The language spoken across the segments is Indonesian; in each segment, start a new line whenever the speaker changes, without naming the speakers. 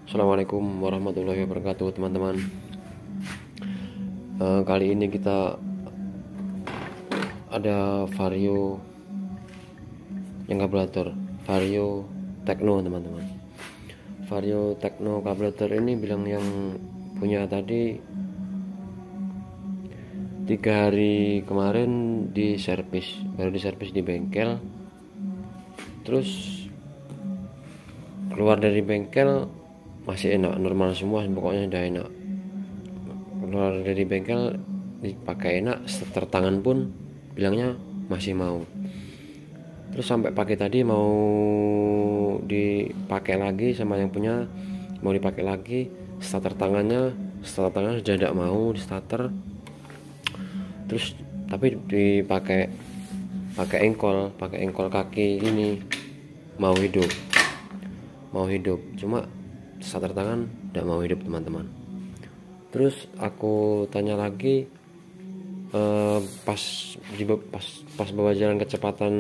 Assalamualaikum warahmatullahi wabarakatuh, teman-teman. Kali ini kita ada Vario yang karburator, Vario Tekno, teman-teman. Vario Tekno karburator ini bilang yang punya tadi 3 hari kemarin baru diservis di bengkel. Terus keluar dari bengkel masih enak, normal semua, pokoknya udah enak. Keluar dari bengkel dipakai enak, seter tangan pun bilangnya masih mau. Terus sampai pagi tadi mau dipakai lagi sama yang punya, mau dipakai lagi, starter tangannya sudah tidak mau di starter. Terus tapi dipakai engkol kaki ini mau hidup, cuma starter tangan tidak mau hidup, teman-teman. Terus aku tanya lagi, pas bawa jalan kecepatan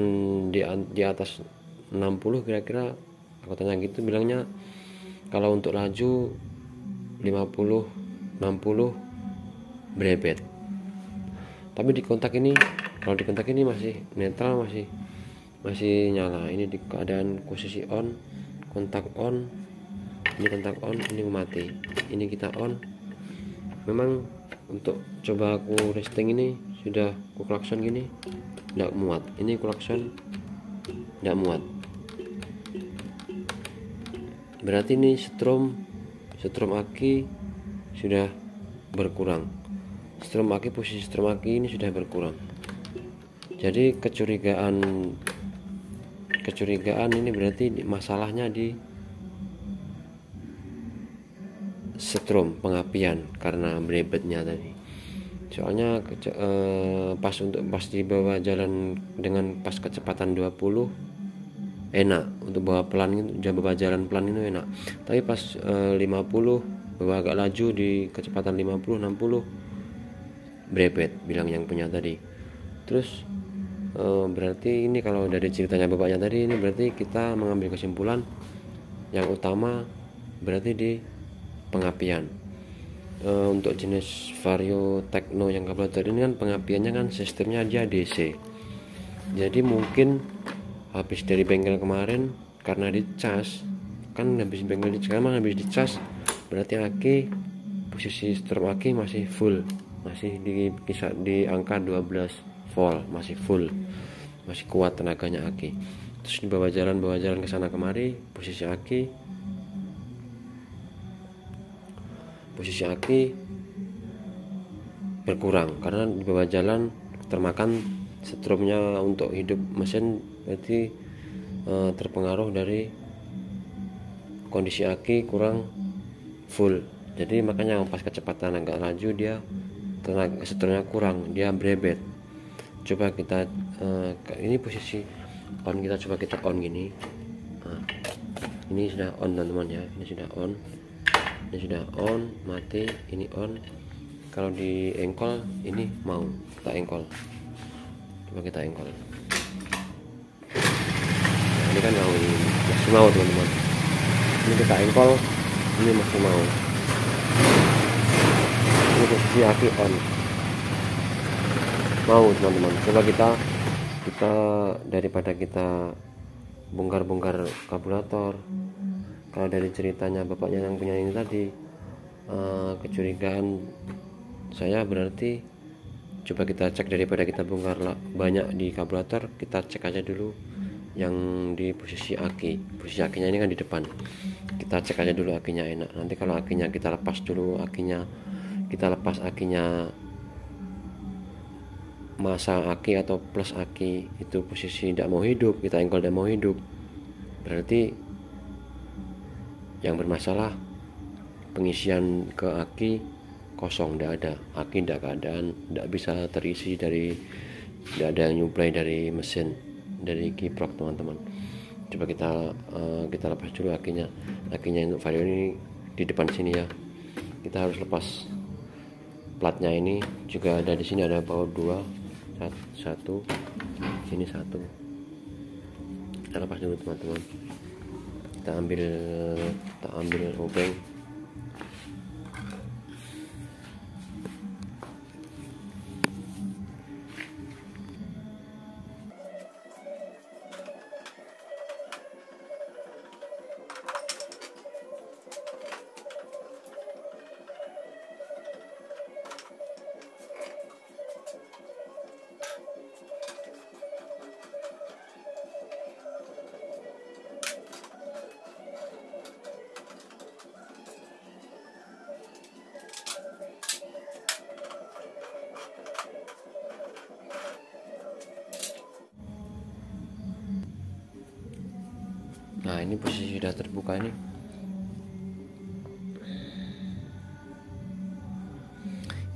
di atas 60 kira-kira, aku tanya gitu, bilangnya kalau untuk laju 50 60 berebet. Tapi kalau di kontak ini masih netral, masih nyala. Ini di keadaan posisi on, kontak on, ini mati, ini kita on. Memang untuk coba aku resting ini sudah aku klakson gini tidak muat, ini klakson tidak muat, berarti ini strom aki sudah berkurang. Posisi strom aki ini sudah berkurang. Jadi kecurigaan ini berarti masalahnya di strom pengapian karena berebetnya tadi. Soalnya pas dibawa jalan dengan pas kecepatan 20 enak, untuk bawa jalan pelan itu enak. Tapi pas 50 bawa agak laju di kecepatan 50 60 berebet, bilang yang punya tadi. Terus berarti ini kalau dari ceritanya bapaknya tadi, ini berarti kita mengambil kesimpulan yang utama berarti di pengapian. Untuk jenis Vario Tekno yang karburator ini kan pengapiannya kan sistemnya dia DC. Jadi mungkin habis dari bengkel kemarin karena dicas, kan habis dicas, berarti aki posisi strom aki masih full, masih di angka 12 volt, masih full, masih kuat tenaganya aki. Terus dibawa jalan ke sana kemari, posisi aki berkurang karena dibawa jalan termakan stromnya untuk hidup mesin, berarti terpengaruh dari kondisi aki kurang full. Jadi makanya pas kecepatan agak laju dia tenaga stromnya kurang, dia berebet. Coba kita ini posisi on, kita on gini. Nah, ini sudah on, teman-teman ya, ini sudah on, mati, ini on. Kalau di engkol ini mau kita engkol, coba kita engkol. Nah, ini kan masih mau, teman-teman. Ini kita engkol, ini masih mau. Ini posisi aki on, mau, teman-teman. Coba kita daripada kita bongkar karburator, kalau dari ceritanya bapaknya yang punya ini tadi, kecurigaan saya berarti coba kita cek, daripada kita bongkar banyak di karburator, kita cek aja dulu yang di posisi akinya ini kan di depan. Kita cek aja dulu akinya enak. Nanti kalau akinya kita lepas akinya masa aki atau plus aki itu posisi tidak mau hidup, kita engkol tidak mau hidup, berarti yang bermasalah pengisian ke aki kosong, tidak ada aki, tidak bisa terisi tidak ada yang nyuplai dari mesin, dari kiprok, teman-teman. Coba kita lepas dulu akinya untuk Vario ini di depan sini ya. Kita harus lepas platnya, ini juga ada di sini, ada power 2 satu, sini satu. Kita lepas dulu, teman-teman. kita ambil obeng. Nah, ini posisi sudah terbuka ini.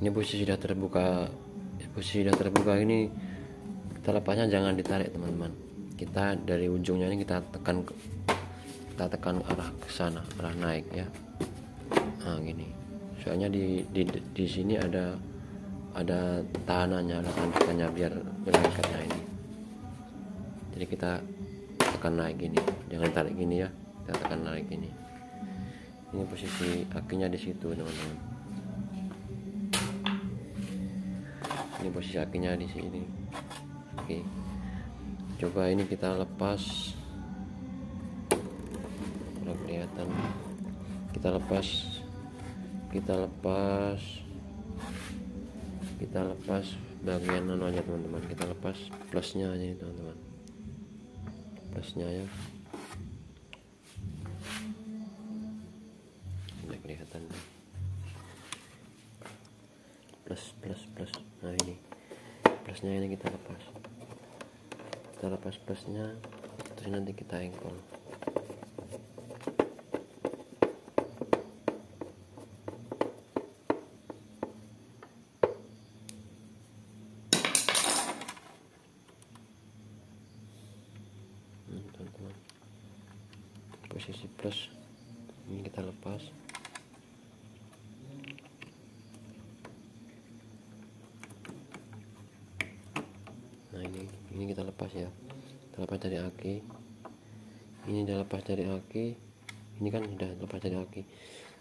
Ini posisi sudah terbuka. Posisi sudah terbuka ini, kita lepasnya jangan ditarik teman-teman. Kita dari ujungnya ini kita tekan arah ke sana, arah naik ya. Nah, gini. Soalnya di sini ada tahanannya, ada tandikannya biar ikatnya ini. Jadi kita tekan naik gini, jangan tarik gini ya, kita tekan naik gini. Ini posisi akinya di situ teman-teman. Ini posisi akinya di sini. Oke, coba ini kita lepas. Udah kelihatan. Kita lepas bagian anu aja teman-teman. Kita lepas plusnya aja teman-teman. Plusnya ya, udah kelihatan plus. Nah, ini plusnya, ini kita lepas plusnya, terus nanti kita engkol. Teman-teman, posisi plus ini kita lepas. Nah, ini kita lepas ya, kita lepas dari aki. Ini udah lepas dari aki, ini kan sudah lepas dari aki.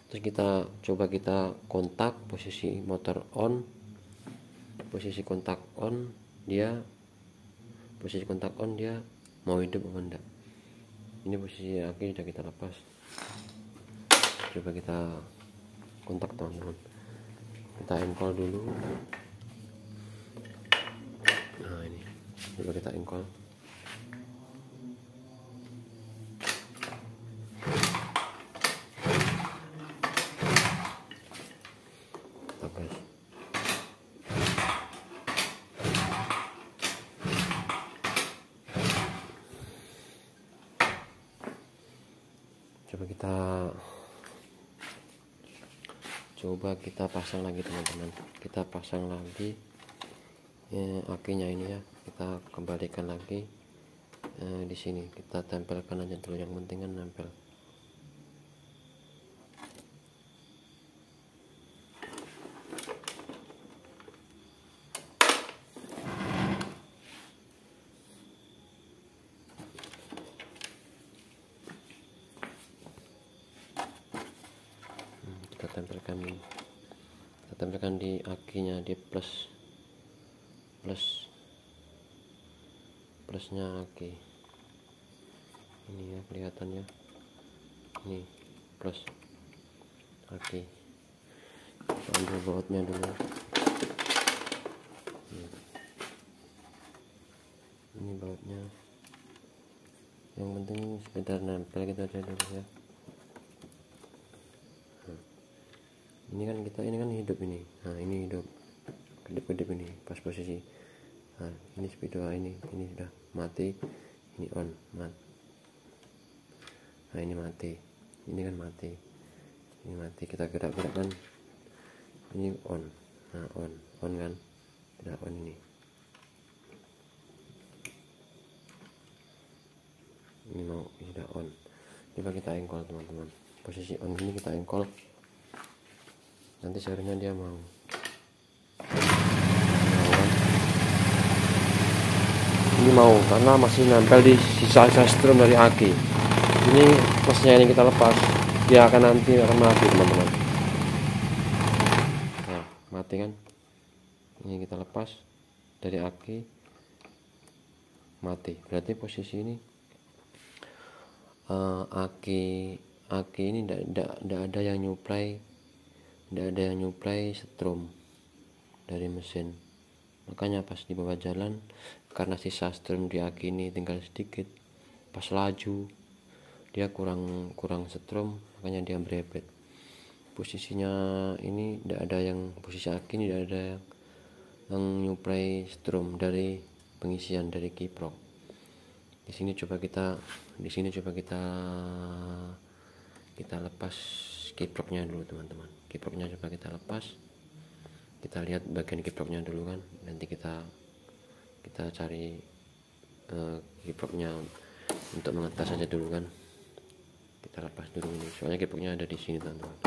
Terus kita coba kontak posisi motor on, posisi kontak on dia mau hidup apa enggak. Ini posisi aki sudah kita lepas. Coba kita kontak teman-teman, kita engkol dulu. Nah, ini coba kita engkol. Guys, coba kita pasang lagi teman-teman. Kita pasang lagi akinya ini ya, kita kembalikan lagi di sini. Kita tempelkan aja dulu, yang penting kan nempel. Kita tempelkan di akinya, di plusnya aki ini ya, kelihatan ya, ini plus aki. Kita ambil bautnya dulu. Ini bautnya, yang penting sekedar nempel kita aja dulu ya. Ini kan hidup ini. Nah, ini hidup kedip ini pas posisi. Nah, ini speedo ini sudah mati, ini on, mat. Nah, ini mati, ini kan mati, ini mati. Kita gerak-gerakkan, ini on. Nah, on kan, tidak on ini. Ini mau sudah on. Coba kita engkol teman-teman. Posisi on ini kita engkol. Nanti seharusnya dia mau. Ini mau, karena masih nempel di sisa strum dari aki. ini plusnya ini kita lepas, dia akan nanti akan mati teman-teman. Nah, mati kan, ini kita lepas dari aki, mati. Berarti posisi ini aki ini tidak ada yang nyuplai strom dari mesin. Makanya pas di bawah jalan, karena sisa strom di aki ini tinggal sedikit, pas laju dia kurang strom, makanya dia berebet. Posisinya ini tidak ada yang, posisi aki ini tidak ada yang nyuplai strom dari pengisian dari kiprok. Di sini coba kita lepas kiproknya dulu teman-teman. Kiproknya coba kita lepas, kita lihat bagian kiproknya dulu kan, nanti kita cari kiproknya untuk mengetas saja dulu kan. Kita lepas dulu ini, soalnya kiproknya ada di sini teman-teman.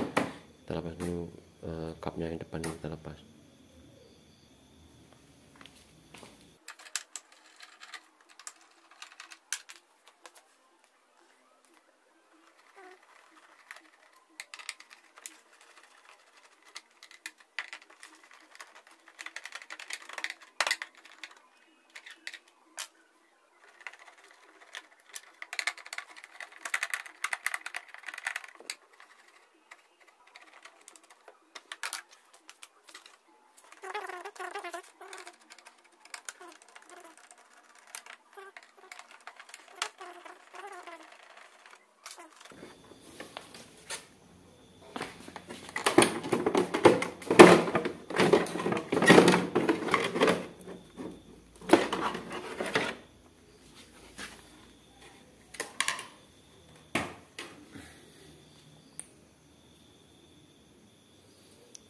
Kita lepas dulu kapnya yang depan ini, kita lepas.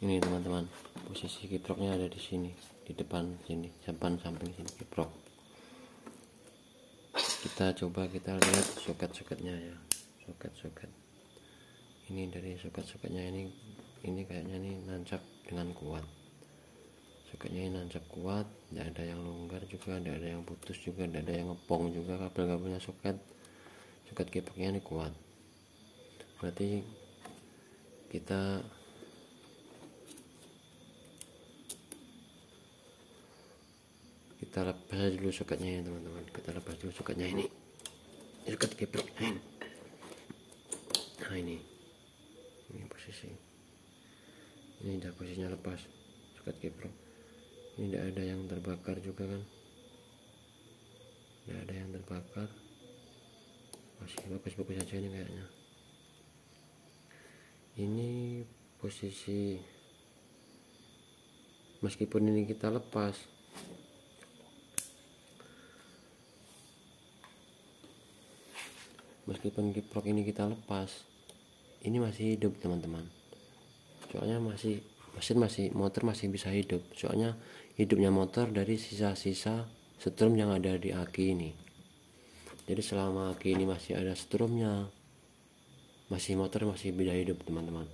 Ini teman-teman, posisi kiproknya ada di sini, di depan sini, depan samping sini kiprok. Kita coba kita lihat soket-soketnya ya, soket. Ini dari soket-soketnya ini kayaknya ini nancap dengan kuat. Soketnya ini nancap kuat, tidak ada yang longgar juga, tidak ada yang putus juga, tidak ada yang ngepong juga. Kabel-kabelnya soket kiproknya ini kuat. Berarti kita lepas dulu soketnya ya teman-teman. Kita lepas dulu soketnya ini, soket kiproknya ini. Nah ini posisi, ini udah posisinya lepas soket kiprok. Ini tidak ada yang terbakar juga kan, tidak ada yang terbakar, masih bagus-bagus saja ini kayaknya. Ini posisi, meskipun ini kita lepas, meskipun kiprok ini kita lepas, ini masih hidup teman-teman. Soalnya motor masih bisa hidup. Soalnya hidupnya motor dari sisa-sisa strom yang ada di aki ini. Jadi selama aki ini masih ada stromnya, motor masih bisa hidup teman-teman.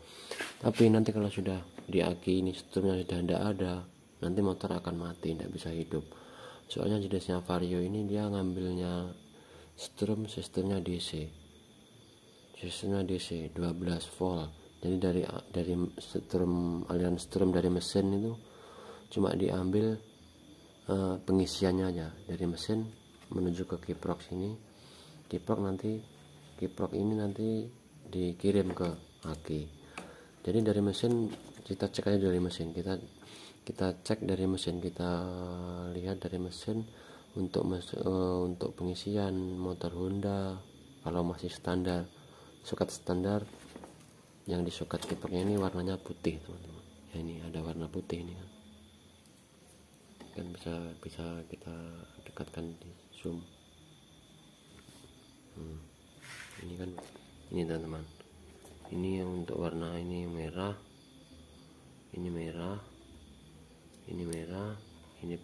Tapi nanti kalau sudah di aki ini stromnya sudah tidak ada, nanti motor akan mati, tidak bisa hidup. Soalnya jenisnya Vario ini dia ngambilnya strom sistemnya DC 12 volt. Jadi dari aliran strom dari mesin itu cuma diambil pengisiannya aja dari mesin menuju ke kiprok sini. Kiprok ini nanti dikirim ke aki. Jadi dari mesin kita cek aja, dari mesin kita cek dari mesin, kita lihat dari mesin untuk pengisian motor Honda. Kalau masih standar, soket standar yang di soket kiproknya ini warnanya putih teman-teman ya, ini ada warna putih ini kan bisa kita dekatkan di zoom. Ini kan, ini teman-teman, ini yang untuk warna ini merah, ini ini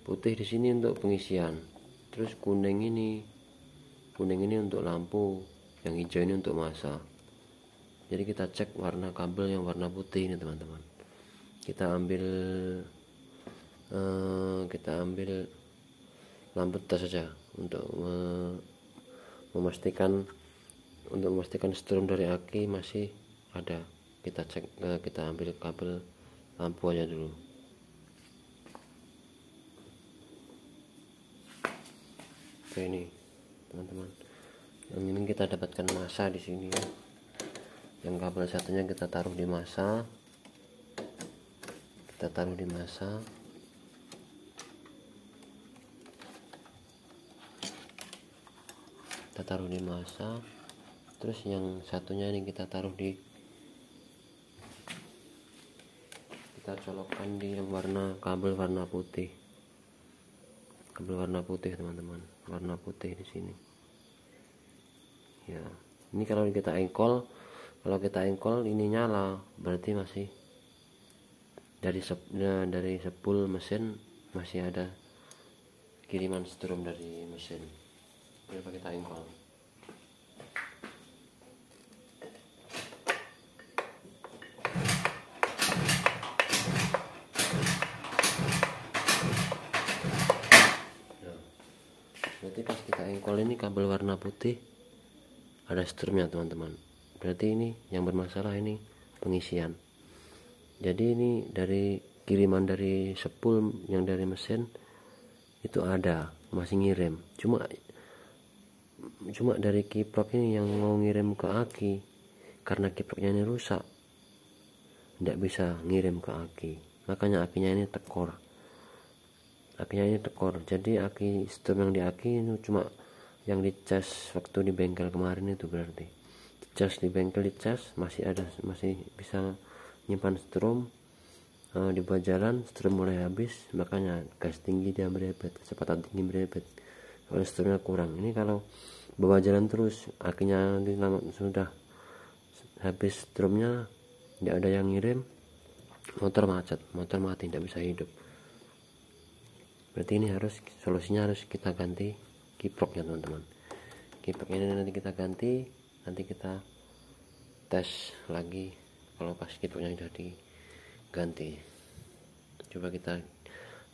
putih di sini untuk pengisian. Terus kuning ini untuk lampu, yang hijau ini untuk massa. Jadi kita cek warna kabel yang warna putih ini teman-teman. Kita ambil lampu tes saja untuk memastikan strum dari aki masih ada, kita cek, kita ambil kabel lampu aja dulu. Oke, ini teman-teman, yang ini kita dapatkan masa di sini. Yang kabel satunya kita taruh di masa, terus yang satunya ini kita colokkan di yang kabel warna putih teman-teman, warna putih di sini ya. Ini kalau kita engkol ini nyala, berarti masih dari sepul mesin masih ada kiriman strum dari mesin. Coba kita engkol. Berarti pas kita engkol ini kabel warna putih ada strumnya teman-teman, berarti ini yang bermasalah ini pengisian. Jadi ini dari kiriman dari sepul yang dari mesin itu ada, masih ngirim, cuma dari kiprok ini yang mau ngirim ke aki, karena kiproknya ini rusak tidak bisa ngirim ke aki, makanya akinya ini tekor. Jadi aki strum yang di aki itu cuma yang dicas waktu di bengkel kemarin itu, berarti dicas di bengkel, masih bisa nyimpan strum. Dibuat jalan strum mulai habis, makanya gas tinggi dia berebet, kecepatan tinggi berebet, kalau strumnya kurang. Ini kalau bawa jalan terus akinya nanti sudah habis strumnya, tidak ada yang ngirim, motor mati, tidak bisa hidup. Berarti ini solusinya harus kita ganti kiproknya teman-teman. Kiproknya ini nanti kita ganti, nanti kita tes lagi kalau pas kiproknya sudah diganti. Coba kita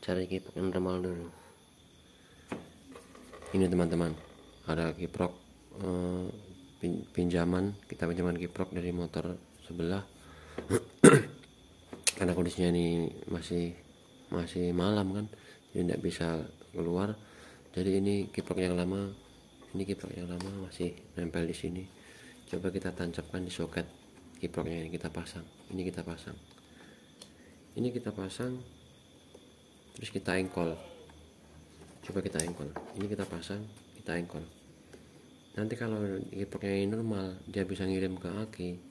cari kiprok yang normal dulu. Ini teman-teman, ada kiprok pinjaman kiprok dari motor sebelah. Karena kondisinya ini masih malam kan, jadi tidak bisa keluar. Jadi ini kiprok yang lama masih nempel di sini. Coba kita tancapkan di soket kiproknya, ini kita pasang. Terus kita engkol. Coba kita engkol. Ini kita pasang, kita engkol. Nanti kalau kiproknya ini normal, dia bisa ngirim ke aki.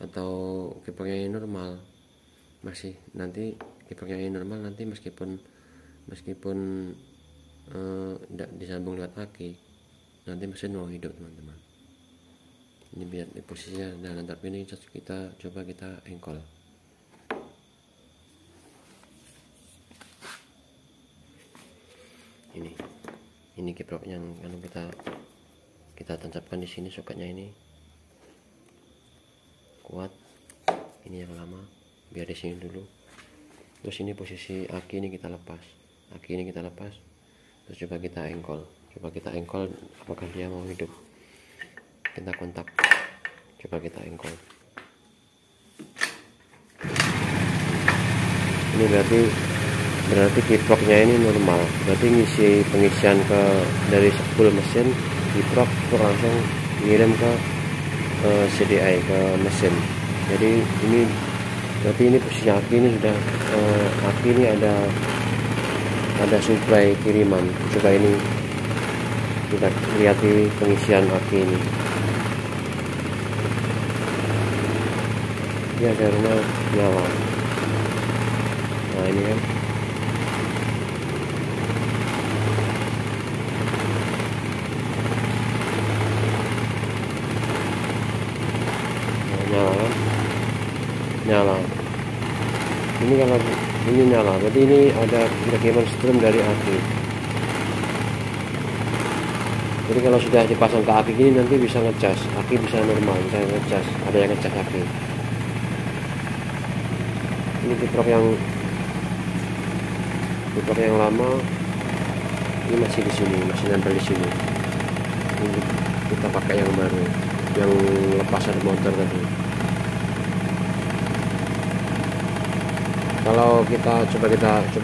Atau kiproknya ini normal, nanti meskipun tidak disambung lewat aki, nanti mesin mau hidup teman-teman. Ini biar posisinya dan tapi ini kita coba kita engkol. Ini kiprok yang kita tancapkan di sini, soketnya ini kuat. Ini yang lama, biar di sini dulu. Terus ini posisi aki ini kita lepas. Terus coba kita engkol. Apakah dia mau hidup? Kita kontak. Coba kita engkol. Ini berarti kiproknya ini normal. Berarti pengisian dari sepul mesin kiprok itu langsung ngirim ke CDI, ke mesin. Jadi berarti ini posisi aki ini sudah aki ini ada suplai kiriman. Coba ini kita lihat di pengisian aki ini. Dia karena nyala. Nah ini kan. Nyala. Ini kalau ini nyala, berarti ini ada kiriman strum dari aki. Jadi kalau sudah dipasang ke aki gini nanti bisa ngecas, aki bisa normal, bisa ngecas, ada yang ngecas aki. Ini kiprok yang lama, ini masih di sini, masih nempel di sini. ini kita pakai yang baru, yang lepasan motor tadi. Kalau kita coba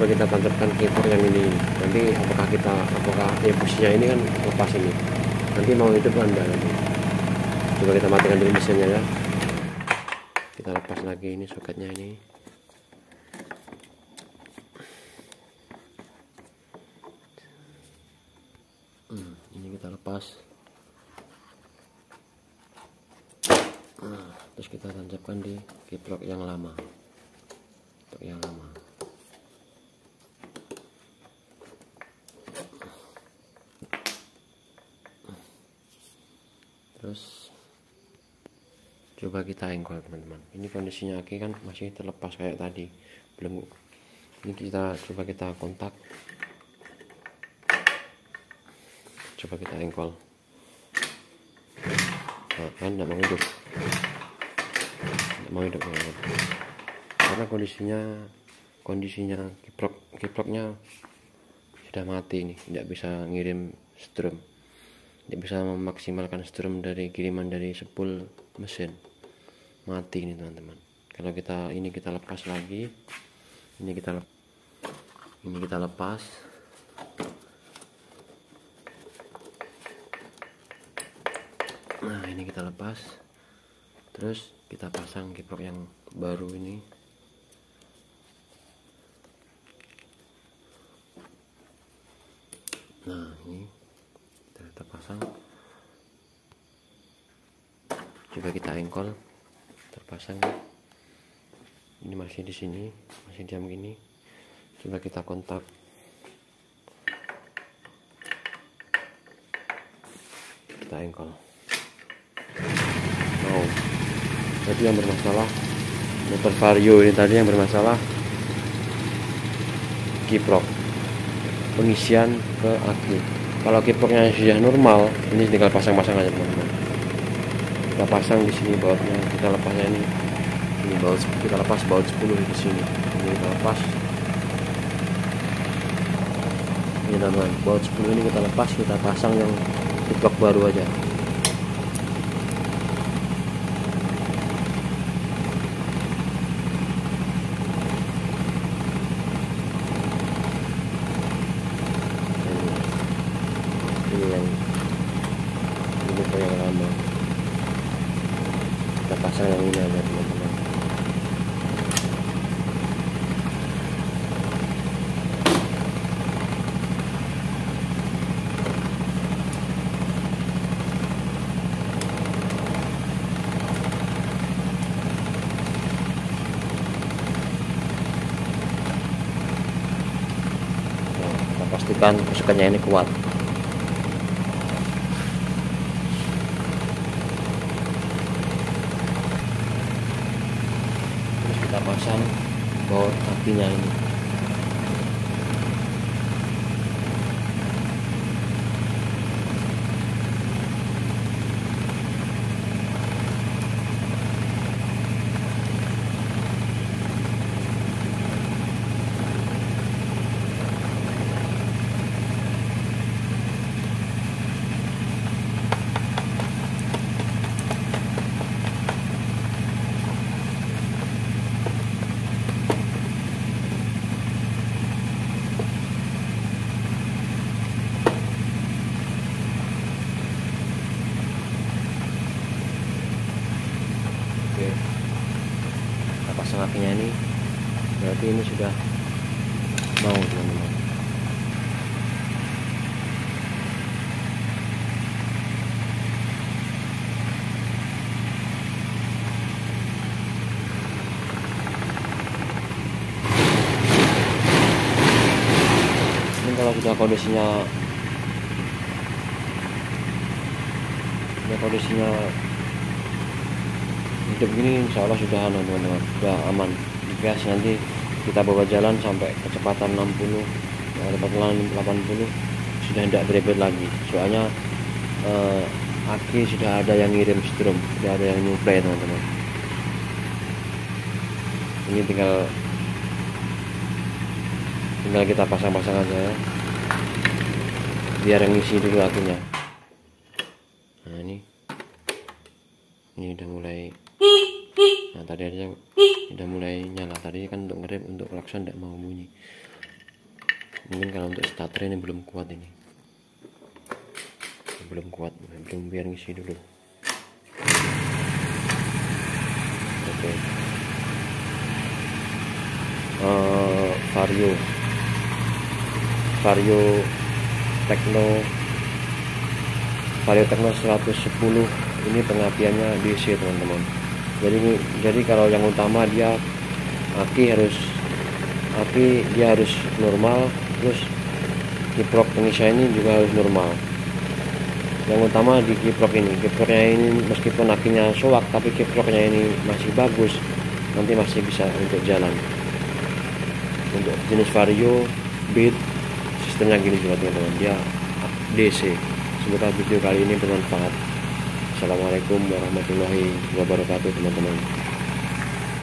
kita tancapkan kiper yang ini, nanti apakah ya posisinya ini kan lepas ini, nanti mau hidup Anda nanti. Coba kita matikan dulu mesinnya ya. Kita lepas lagi ini soketnya ini. Ini kita lepas. Terus kita tancapkan di kiprok yang lama. Terus coba kita engkol teman-teman. Ini kondisinya aki kan masih terlepas kayak tadi, belum. Ini coba kita kontak, coba kita engkol. Nah, kan tidak mau hidup, karena kondisinya kiproknya sudah mati nih, tidak bisa ngirim strum, tidak bisa memaksimalkan strum dari kiriman dari spool mesin, mati ini teman-teman. Kalau kita lepas lagi, ini kita lepas. Nah, ini kita lepas, terus kita pasang kiprok yang baru ini. Nah, ini kita pasang. Coba kita engkol, terpasang. Ini masih di sini, masih diam gini. Coba kita kontak. Kita engkol. Oh, jadi yang bermasalah motor vario ini tadi, yang bermasalah kiprok pengisian ke aki. Kalau kiproknya sudah normal, ini tinggal pasang-pasang aja teman-teman. Kita pasang di sini bautnya, kita lepasnya ini baut, kita lepas baut 10 di sini. Ini kita lepas. Ini teman-teman, baut 10 ini kita lepas, kita pasang yang kiprok baru aja. Yang lama kita pasang yang ini aja teman-teman. Nah, kita pastikan masukannya ini kuat. Kita pasang baut apinya ini. Kita pasang apinya ini, berarti ini sudah mau teman-teman. Ini kalau sudah kondisinya hidup gini, insya Allah sudah aman teman-teman, sudah aman. Gas nanti kita bawa jalan sampai kecepatan 60 kecepatan 80 sudah tidak berebet lagi, soalnya aki sudah ada yang ngirim strum, sudah ada yang nyuplai teman-teman. Ini tinggal kita pasang-pasang aja ya, biar ngisi dulu akinya. Ini udah mulai, nah tadi aja udah mulai nyala. Tadi kan untuk ngerem, untuk klakson tidak mau bunyi. Mungkin kalau untuk starter ini belum kuat, ini belum kuat, belum, biar ngisi dulu. Oke. Vario Tekno 110 ini pengapiannya DC teman-teman. Jadi kalau yang utama dia aki dia harus normal, terus kiprok pengisian ini juga harus normal. Yang utama di kiproknya ini meskipun akinya soak tapi kiproknya ini masih bagus, nanti masih bisa untuk jalan. Untuk jenis Vario Beat sistemnya gini juga teman-teman, dia DC. Semoga video kali ini bermanfaat. Assalamualaikum warahmatullahi wabarakatuh teman-teman.